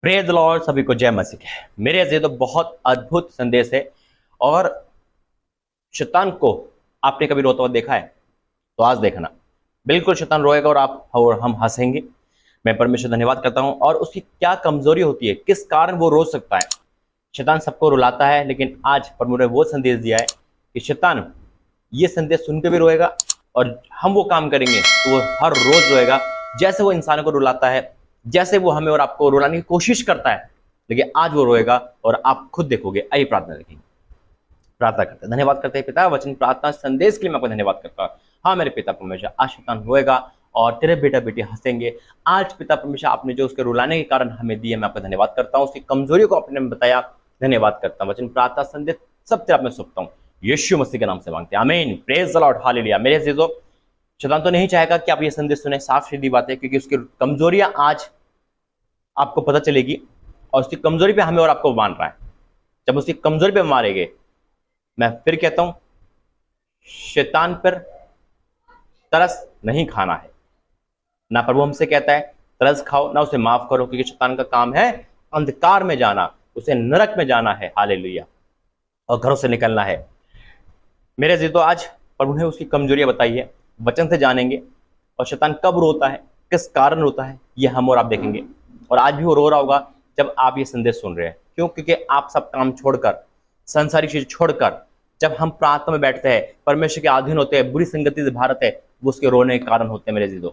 Praise the Lord, सभी को जय मसीह। मेरे अजीज तो बहुत अद्भुत संदेश है। और शैतान को आपने कभी रोता हुआ देखा है? तो आज देखना, बिल्कुल शैतान रोएगा और हम हंसेंगे। मैं परमेश्वर धन्यवाद करता हूं। और उसकी क्या कमजोरी होती है, किस कारण वो रो सकता है। शैतान सबको रुलाता है, लेकिन आज प्रभु ने वो संदेश दिया है कि शैतान ये संदेश सुन के भी रोएगा और हम वो काम करेंगे तो वो हर रोज रोएगा। जैसे वो इंसानों को रुलाता है, जैसे वो हमें और आपको रुलाने की कोशिश करता है, लेकिन आज वो रोएगा और आप खुद देखोगे। आइए प्रार्थना रखेंगे, प्रार्थना करते हैं। धन्यवाद करते हैं पिता, वचन प्रार्थना संदेश के लिए मैं आपको धन्यवाद करता हूँ। हाँ मेरे पिता परमेश्वर, आज शैतान रोएगा और तेरे बेटा बेटी हंसेंगे। आज पिता परमेश्वर, आपने जो उसके रुलाने के कारण हमें दिए, मैं आपका धन्यवाद करता हूँ। उसकी कमजोरियों को आपने बताया, धन्यवाद करता हूँ। वचन प्रार्थना संदेश सब तेरे में सौंपता हूँ, यीशु मसीह के नाम से मांगते हैं, आमीन। Praise the Lord, hallelujah. मेरे अजीजों, शैतान तो नहीं चाहेगा कि आप ये संदेश सुने, साफ सीधी बात है, क्योंकि उसकी कमजोरियां आज आपको पता चलेगी और उसकी कमजोरी पे हमें और आपको मान रहा है। जब उसकी कमजोरी पे मारेंगे, मैं फिर कहता हूं, शैतान पर तरस नहीं खाना है। ना प्रभु हमसे कहता है तरस खाओ, ना उसे माफ करो, क्योंकि शैतान का काम है अंधकार में जाना, उसे नरक में जाना है, हालेलुया, और घरों से निकलना है। मेरे जी, तो आज प्रभु ने उसकी कमजोरियां बताई है, वचन से जानेंगे। और शैतान कब रोता है, किस कारण रोता है, ये हम और आप देखेंगे। और आज भी वो रो रहा होगा जब आप ये संदेश सुन रहे हैं। क्यों? क्योंकि आप सब काम छोड़कर, संसारी चीज छोड़कर, जब हम प्रार्थना में बैठते हैं, परमेश्वर के अधीन होते हैं, बुरी संगति से भारत है, वो उसके रोने के कारण होते हैं। मेरे जीजों,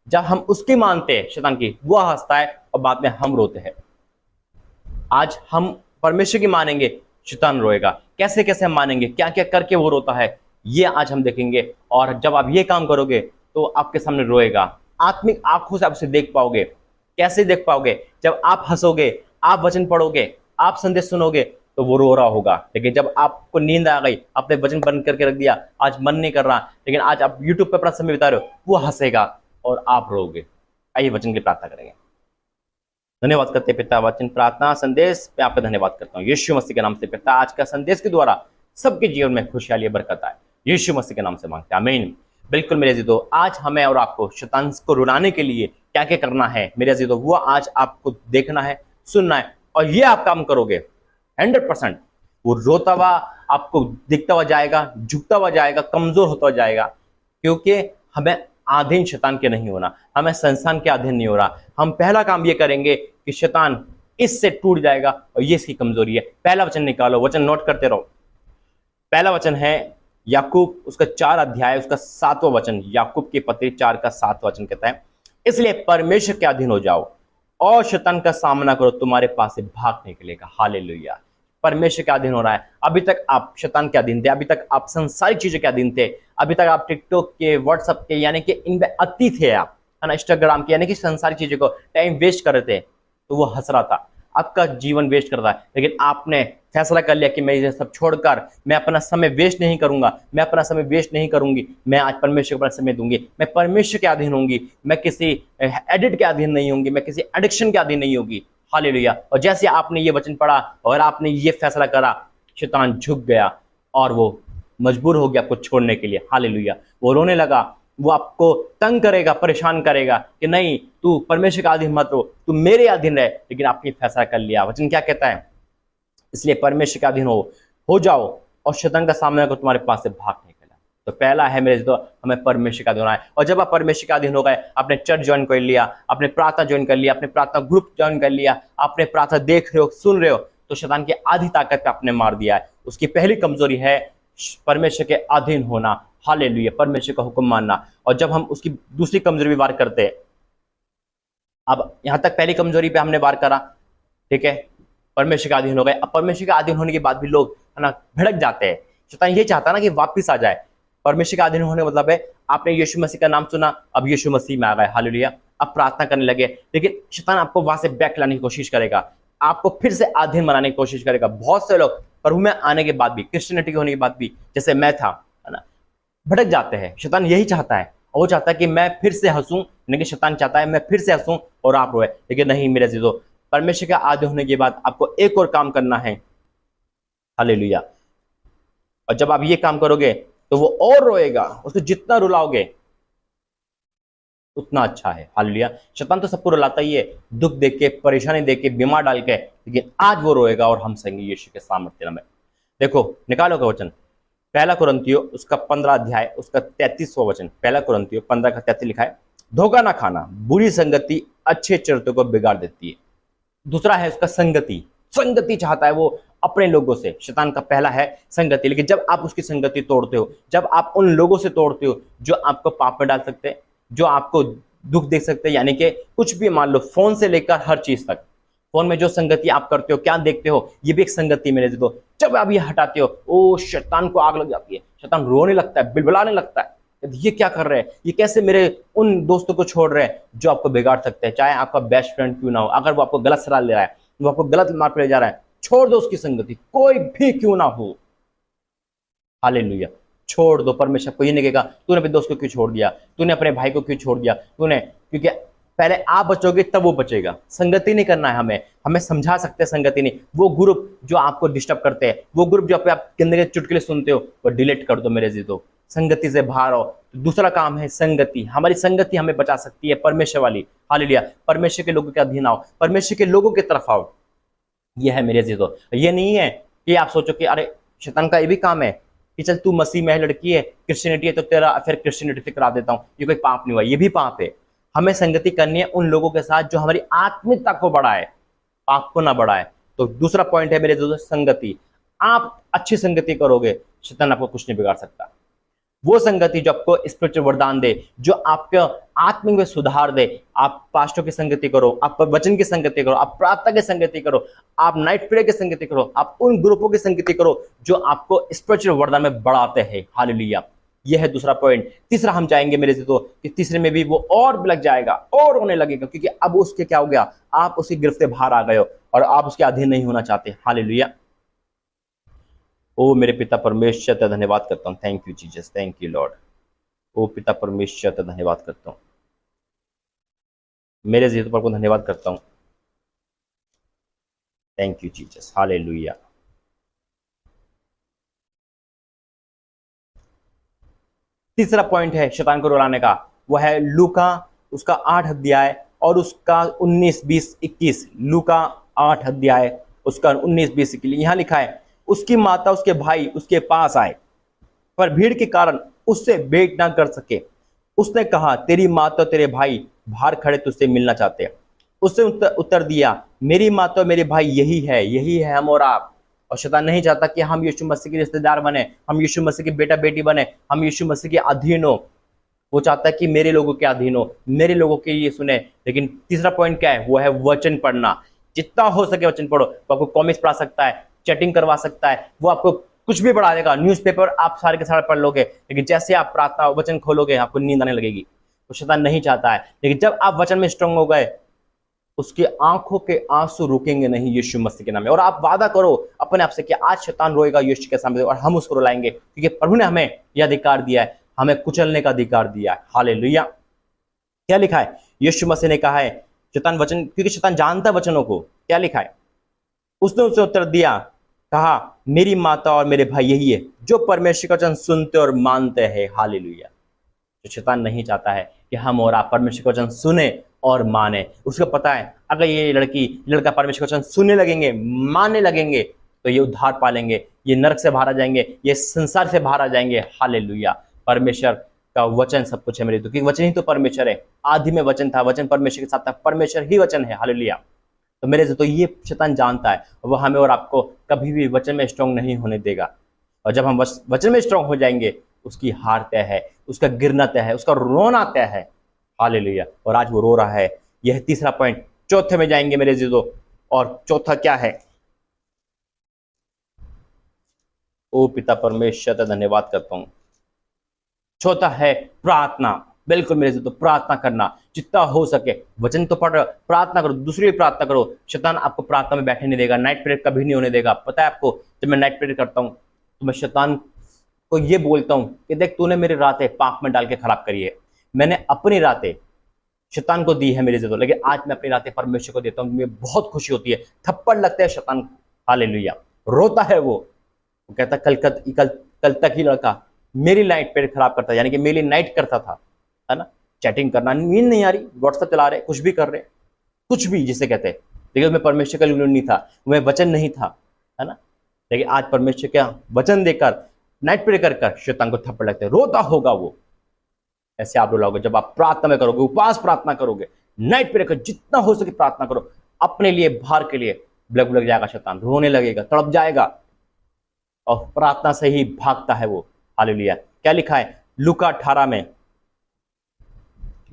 जब हम उसकी मानते हैं शैतान की, वो हंसता है और बाद में हम रोते हैं। आज हम परमेश्वर की मानेंगे, शैतान रोएगा। कैसे कैसे हम मानेंगे, क्या क्या करके वो रोता है, ये आज हम देखेंगे। और जब आप ये काम करोगे तो आपके सामने रोएगा। आत्मिक आंखों से आप उसे देख पाओगे। कैसे देख पाओगे? जब आप हंसोगे, आप वचन पढ़ोगे, आप संदेश सुनोगे, तो वो रो रहा होगा। लेकिन जब आपको नींद आ गई, आपने वचन बंद करके रख दिया, आज मन नहीं कर रहा, लेकिन आज आप यूट्यूब पर अपना समय बिता रहे हो, वो हंसेगा और आप रोगे। आइए वचन की प्रार्थना करेंगे। धन्यवाद करते पिता, वचन प्रार्थना संदेश पे आपका धन्यवाद करता हूँ, यीशु मसीह के नाम से पिता। आज का संदेश के द्वारा सबके जीवन में खुशहाली बरकत आए, यीशु मसीह के नाम से मांगते हैं, आमीन। बिल्कुल मेरे जीतो, आज हमें और आपको शैतान को रुलाने के लिए क्या क्या करना है मेरे जीतो, वो आज आपको देखना है, सुनना है। और ये आप काम करोगे 100%, वो रोता हुआ आपको दिखता हुआ जाएगा, झुकता हुआ जाएगा, कमजोर होता हुआ जाएगा। क्योंकि हमें अधीन शैतान के नहीं होना, हमें संसार के अधीन नहीं हो रहा। हम पहला काम ये करेंगे कि शैतान इससे टूट जाएगा, और ये इसकी कमजोरी है। पहला वचन निकालो, वचन नोट करते रहो। पहला वचन है याकूब, उसका 4 अध्याय, उसका 7वां वचन। याकूब की पत्री 4 का 7वां वचन कहता है, इसलिए परमेश्वर के अधीन हो जाओ और शैतान का सामना करो, तुम्हारे पास से भाग निकलेगा। हालेलुया। परमेश्वर के अधीन हो रहा है। अभी तक आप शैतान के अधीन थे, अभी तक आप संसारिक चीजों के अधीन थे, अभी तक आप टिकटॉक के, व्हाट्सएप के, यानी कि इनमें अति थे आप, है ना, इंस्टाग्राम के, यानी कि संसारिक चीजों को टाइम वेस्ट कर रहे थे, तो वो हंस रहा था, आपका जीवन वेस्ट कर रहा है। लेकिन आपने फैसला कर लिया कि मैं ये सब छोड़कर मैं अपना समय वेस्ट नहीं करूंगा, मैं अपना समय वेस्ट नहीं करूंगी, मैं आज परमेश्वर को अपना समय दूंगी, मैं परमेश्वर के अधीन होंगी, मैं किसी एडिट के अधीन नहीं होंगी, मैं किसी एडिक्शन के अधीन नहीं होगी। हालेलुया। और जैसे आपने ये वचन पढ़ा और आपने ये फैसला करा, शैतान झुक गया और वो मजबूर हो गया आपको छोड़ने के लिए। हालेलुया। वो रोने लगा, वो आपको तंग करेगा, परेशान करेगा कि नहीं, तू परमेश्वर का अधीन मत हो, तू मेरे अधीन रहे। लेकिन आपने फैसला कर लिया। वचन क्या कहता है? इसलिए परमेश्वर का अधीन हो जाओ और शैतान का सामना करो, तुम्हारे पास से भाग निकला। तो पहला है मेरे दोस्त, हमें परमेश्वर का अधीन होना है। और जब आप परमेश्वर का अधीन हो गए, आपने चर्च ज्वाइन कर लिया, आपने प्रार्थना ज्वाइन कर लिया, आपने प्रार्थना ग्रुप ज्वाइन कर लिया, आपने प्रार्थना देख रहे हो, सुन रहे हो, तो शैतान की आधी ताकत पे आपने मार दिया है। उसकी पहली कमजोरी है परमेश्वर के अधीन होना। हालेलुया। परमेश्वर का हुक्म मानना। और जब हम उसकी दूसरी कमजोरी भी वार करते हैं, अब यहां तक पहली कमजोरी पे हमने वार करा, ठीक है, परमेश्वर का अधीन हो गए। अब परमेश्वर का अधीन होने के बाद भी लोग, है ना, भड़क जाते हैं। शैतान ये चाहता ना कि वापस आ जाए। परमेश्वर का अधीन होने का मतलब है आपने यीशु मसीह का नाम सुना, अब यीशु मसीह में आ गए, हालेलुया, अब प्रार्थना करने लगे। लेकिन शैतान आपको वहां से बैक लाने की कोशिश करेगा, आपको फिर से अधीन बनाने की कोशिश करेगा। बहुत से लोग प्रभु में आने के बाद भी, क्रिश्चियनिटी होने के बाद भी, जैसे मैं था, है ना, भटक जाते हैं। शैतान यही चाहता है, और वो चाहता है कि मैं फिर से हंसूं, लेकिन शैतान चाहता है मैं फिर से हंसूं और आप रोए। लेकिन नहीं मेरे अजीजों, परमेश्वर का आदि होने के बाद आपको एक और काम करना है। हालेलुया। और जब आप ये काम करोगे तो वो और रोएगा, उसको जितना रुलाओगे उतना अच्छा है। हालेलुया। शैतान तो सबको रुलाता ही है, दुख देख के, परेशानी देख के, बीमार डाल के, लेकिन आज वो रोएगा और हम सहेंगे यीशु के सामर्थ्य में। देखो, निकालो का वचन, पहला कुरिन्थियों उसका 15 अध्याय उसका 33वां वचन, पहला कुरिन्थियों 15 का 33 लिखा है, धोखा ना खाना, बुरी संगति अच्छे चरित्र को बिगाड़ देती है। दूसरा है उसका संगति, संगति चाहता है वो अपने लोगों से। शैतान का पहला है संगति, लेकिन जब आप उसकी संगति तोड़ते हो, जब आप उन लोगों से तोड़ते हो जो आपको पाप में डाल सकते हैं, जो आपको दुख दे सकते हैं, यानी कि कुछ भी, मान लो फोन से लेकर हर चीज तक, फोन में जो संगति आप करते हो, क्या देखते हो, ये भी एक संगति मेरे दो। जब आप ये हटाते हो, ओ शैतान को आग लग जाती है, शैतान रोने लगता है, बिलबिलाने लगता है, ये क्या कर रहे हैं, ये कैसे मेरे उन दोस्तों को छोड़ रहे हैं जो आपको बिगाड़ सकते हैं, चाहे आपका बेस्ट फ्रेंड क्यों ना हो। अगर वो आपको गलत सलाह ले रहा है, वो आपको गलत मार्ग पे ले जा रहा है, छोड़ दो उसकी संगति, कोई भी क्यों ना हो। हालेलुया, छोड़ दो। परमेश्वर को ये नहीं कहेगा तूने अपने दोस्त को क्यों छोड़ दिया, तूने अपने भाई को क्यों छोड़ दिया, तूने, क्योंकि पहले आप बचोगे तब वो बचेगा। संगति नहीं करना है हमें, हमें समझा सकते हैं, संगति नहीं। वो ग्रुप जो आपको डिस्टर्ब करते हैं, वो ग्रुप जो आप गंदे के चुटकुले सुनते हो, वो डिलीट कर दो मेरे जीतो, संगति से बाहर आओ। तो दूसरा काम है संगति, हमारी संगति हमें बचा सकती है, परमेश्वर वाली। हालेलुया, परमेश्वर के लोगों के अधीन आओ, परमेश्वर के लोगों की तरफ आओ। ये है मेरे जीतो। ये नहीं है कि आप सोचो कि अरे शैतान का ये भी काम है कि चल तू मसीह में लड़की है, क्रिश्चियनिटी है, तो तेरा फिर क्रिश्चियनिटी से करा देता हूं, ये कोई पाप नहीं हुआ, ये भी पाप है। हमें संगति करनी है उन लोगों के साथ जो हमारी आत्मिकता को बढ़ाए, पाप को ना बढ़ाए। तो दूसरा पॉइंट है मेरे दोस्तों, संगति। आप अच्छी संगति करोगे, शैतान आपको कुछ नहीं बिगाड़ सकता। वो संगति जो आपको स्पिरिचुअल वरदान दे, जो आपके आत्मिक में सुधार दे। आप पास्टों की संगति करो, आप वचन की संगति करो, आप प्रार्थना की संगति करो, आप नाइट प्रेयर की संगति करो, आप उन ग्रुपों की संगति करो जो आपको स्पिरिचुअल वरदान में बढ़ाते हैं। हालेलुया, यह है दूसरा पॉइंट। तीसरा हम जाएंगे मेरे से, तो कि तीसरे में भी वो और भी लग जाएगा और होने लगेगा, क्योंकि अब उसके क्या हो गया, आप उसकी गिरफ्त से बाहर आ गए हो और आप उसके अधीन नहीं होना चाहते। हालेलुया। ओ मेरे पिता परमेश्वर तेरा धन्यवाद करता हूँ, thank you Jesus, thank you Lord. ओ पिता परमेश्वर तेरा धन्यवाद करता हूँ, मेरे जीवन पर को धन्यवाद करता हूँ, थैंक यू जीसस, हालेलुया। तीसरा पॉइंट है शैतान को रुलाने का, वह है लूका उसका 8 अध्याय और उसका 19, 20, 21। लूका 8 अध्याय उसका 19, 20 के लिए यहां लिखा है, उसकी माता उसके भाई उसके पास आए, पर भीड़ के कारण उससे भेंट ना कर सके। उसने कहा, तेरी माता और तेरे भाई बाहर खड़े तुझसे मिलना चाहते हैं। उसने उत्तर दिया, मेरी माता और मेरे भाई यही है हम और आप। और शैतान नहीं चाहता कि हम यीशु मसीह के रिश्तेदार बने, हम यीशु मसीह के बेटा बेटी बने, हम यीशु मसीह के अधीन हो। वो चाहता है कि मेरे लोगों के अधीन हो, मेरे लोगों के ये सुने। लेकिन तीसरा पॉइंट क्या है, वो है वचन पढ़ना। जितना हो सके वचन पढ़ो। वो आपको कॉमिक्स पढ़ा सकता है, चैटिंग करवा सकता है, वो आपको कुछ भी बढ़ा देगा। न्यूज़पेपर आप सारे के सारे पढ़ लोगे, लेकिन जैसे आप प्रार्थना वचन खोलोगे आपको नींद आने लगेगी। तो शैतान नहीं चाहता है। लेकिन जब आप वचन में स्ट्रांग हो गए, उसकी आंखों के आंसू रुकेंगे नहीं यीशु मसीह के नाम में। और आप वादा करो अपने आप से कि आज शैतान रोएगा यीशु के सामने और हम उसको रुलाएंगे, क्योंकि प्रभु ने हमें यह अधिकार दिया है, हमें कुचलने का अधिकार दिया है। हालेलुया। क्या लिखा है, यीशु मसीह ने कहा है शैतान वचन, क्योंकि शैतान जानता है वचनों को। क्या लिखा है, उसने उसे उत्तर दिया, कहा, मेरी माता और मेरे भाई यही है जो परमेश्वर का वचन सुनते और मानते हैं। हालेलुया। तो शैतान नहीं चाहता है कि हम और आप परमेश्वर का वचन सुने और माने। उसको पता है अगर ये लड़का परमेश्वर का वचन सुनने लगेंगे, मानने लगेंगे, तो ये उद्धार पालेंगे, ये नरक से बाहर आ जाएंगे, ये संसार से बाहर आ जाएंगे। हालेलुया। परमेश्वर का वचन सब कुछ है मेरे, तो क्योंकि वचन ही तो परमेश्वर है। आदि में वचन था, वचन परमेश्वर के साथ था, परमेश्वर ही वचन है। हालेलुया। तो मेरे से तो ये शैतान जानता है, वो हमें और आपको कभी भी वचन में स्ट्रांग नहीं होने देगा। और जब हम वचन में स्ट्रांग हो जाएंगे, उसकी हार तय है, उसका गिरना तय है, उसका रोना तय है। हालेलुया। और आज वो रो रहा है। यह तीसरा पॉइंट। चौथे में जाएंगे मेरे जीजो, और चौथा क्या है, ओ पिता परमेश्वर धन्यवाद करता हूं। चौथा है प्रार्थना। बिल्कुल मेरे से तो प्रार्थना करना, जितना हो सके। वचन तो पढ़, प्रार्थना करो, दूसरी भी प्रार्थना करो। शैतान आपको प्रार्थना में बैठने नहीं देगा, नाइट प्रेयर कभी नहीं होने देगा। पता है आपको, जब मैं नाइट प्रेयर करता हूँ तो मैं शैतान को ये बोलता हूँ कि देख, तूने मेरी रातें पाप में डाल के खराब करी है। मैंने अपनी रातें शैतान को दी है मेरे से तो, लेकिन आज मैं अपनी रातें परमेश्वर को देता हूँ। मुझे बहुत खुशी होती है। थप्पड़ लगता है शैतान, हालेलुया। रोता है वो कहता कल तक ही लड़का मेरी नाइट प्रेयर खराब करता, यानी कि मेरी नाइट करता था, है ना, चैटिंग करना, नींद नहीं आ रही, व्हाट्सएप चला रहे, कुछ भी कर रहे, कुछ भी जिसे कहते हैं, लेकिन उसमें परमेश्वर का नहीं था, उसमें वचन नहीं था, है ना। लेकिन आज परमेश्वर क्या वचन देकर नाइट प्रे कर शैतान को थप्पड़ लगते, रोता होगा वो। ऐसे आप लोग जब आप प्रार्थना में करोगे, उपवास प्रार्थना करोगे, नाइट प्रे कर, जितना हो सके प्रार्थना करो अपने लिए, बाहर के लिए, ब्लग लग जाएगा, शैतान रोने लगेगा, तड़प जाएगा और प्रार्थना से ही भागता है वो। हालेलुया। क्या लिखा है लूका 18 में,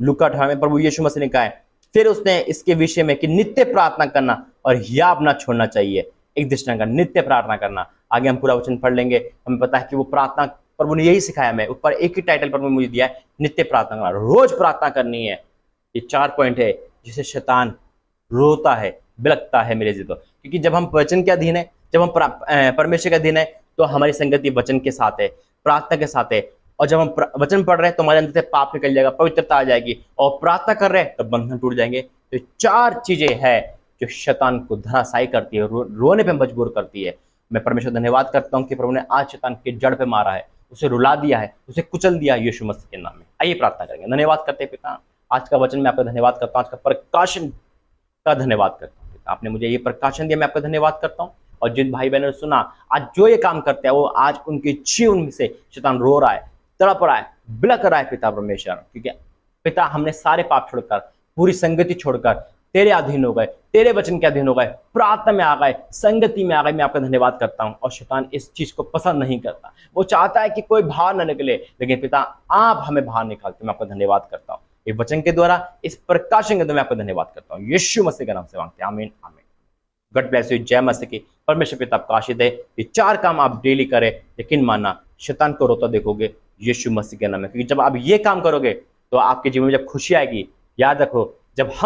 लूका 18 में प्रभु यीशु मसीह ने कहा है, फिर उसने इसके विषय में कि नित्य प्रार्थना करना और याब ना छोड़ना चाहिए, एक दूसरे का नित्य प्रार्थना करना। आगे हम पूरा वचन पढ़ लेंगे, हमें पता है कि वो प्रार्थना प्रभु ने यही सिखाया। मैं ऊपर एक ही टाइटल पर मुझे दिया है, नित्य प्रार्थना करना, रोज प्रार्थना करनी है। ये 4 पॉइंट है जिसे शैतान रोता है, बिलखता है मेरे जीतो, क्योंकि जब हम वचन के अधीन है, जब हम परमेश्वर के अधीन है, तो हमारी संगति वचन के साथ है, प्रार्थना के साथ है। और जब हम वचन पढ़ रहे हैं तो हमारे अंदर से पाप निकल जाएगा, पवित्रता आ जाएगी, और प्रार्थना कर रहे हैं तो बंधन टूट जाएंगे। तो 4 चीजें हैं जो शैतान को धराशायी करती है, रोने पे मजबूर करती है। मैं परमेश्वर धन्यवाद करता हूँ कि प्रभु ने आज शैतान के जड़ पे मारा है, उसे रुला दिया है, उसे कुचल दिया है यीशु मसीह के नाम में। आइए प्रार्थना करेंगे। धन्यवाद करते हैं पिता, आज का वचन मैं आपका धन्यवाद करता हूँ, आज का प्रकाशन का धन्यवाद करता हूँ। आपने मुझे ये प्रकाशन दिया, मैं आपका धन्यवाद करता हूँ। और जिन भाई बहनों ने सुना, आज जो ये काम करते हैं वो आज उनके जीवन में से शैतान रो रहा है, तड़प रहा है, बिलख रहा है पिता परमेश्वर, क्योंकि पिता हमने सारे पाप छोड़कर, पूरी संगति छोड़कर तेरे अधीन हो गए, तेरे वचन के अधीन हो गए, प्रार्थना में आ गए, संगति में आ गए। मैं आपका धन्यवाद करता हूँ। और शैतान इस चीज को पसंद नहीं करता, वो चाहता है कि कोई बाहर न निकले, लेकिन पिता आप हमें बाहर निकालते। मैं आपका धन्यवाद करता हूँ इस वचन के द्वारा, इस प्रकाशन के द्वारा मैं आपका धन्यवाद करता हूँ। यीशु मसीह के नाम से मांगते हैं, आमीन आमीन। God bless you. जय मसीह की। परमेश्वर पिता आपको आशीष दे। ये 4 काम आप डेली करें, यकीन मानना शैतान को रोता देखोगे यीशु मसीह के नाम में, क्योंकि जब आप ये काम करोगे तो आपके जीवन में जब खुशी आएगी, याद रखो, जब हम